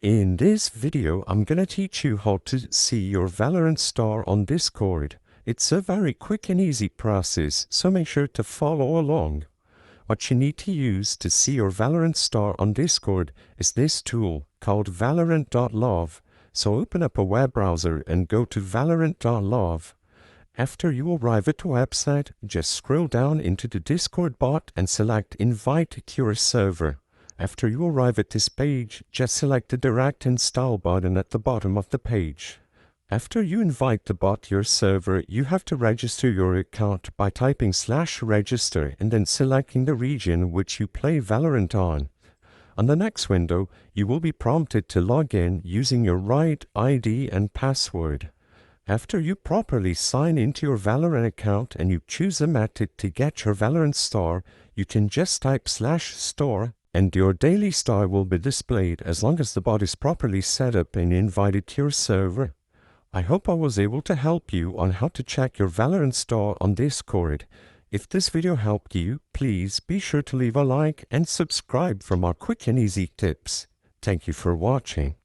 In this video, I'm gonna teach you how to see your Valorant star on Discord. It's a very quick and easy process, so make sure to follow along. What you need to use to see your Valorant star on Discord is this tool called Valorant.love. So open up a web browser and go to Valorant.love. After you arrive at the website, just scroll down into the Discord bot and select Invite to your server. After you arrive at this page, just select the Direct Install button at the bottom of the page. After you invite the bot to your server, you have to register your account by typing /register and then selecting the region which you play Valorant on. On the next window, you will be prompted to log in using your right ID and password. After you properly sign into your Valorant account and you choose a method to get your Valorant star, you can just type /store and your daily star will be displayed as long as the bot is properly set up and invited to your server. I hope I was able to help you on how to check your Valorant star on Discord. If this video helped you, please be sure to leave a like and subscribe for more quick and easy tips. Thank you for watching.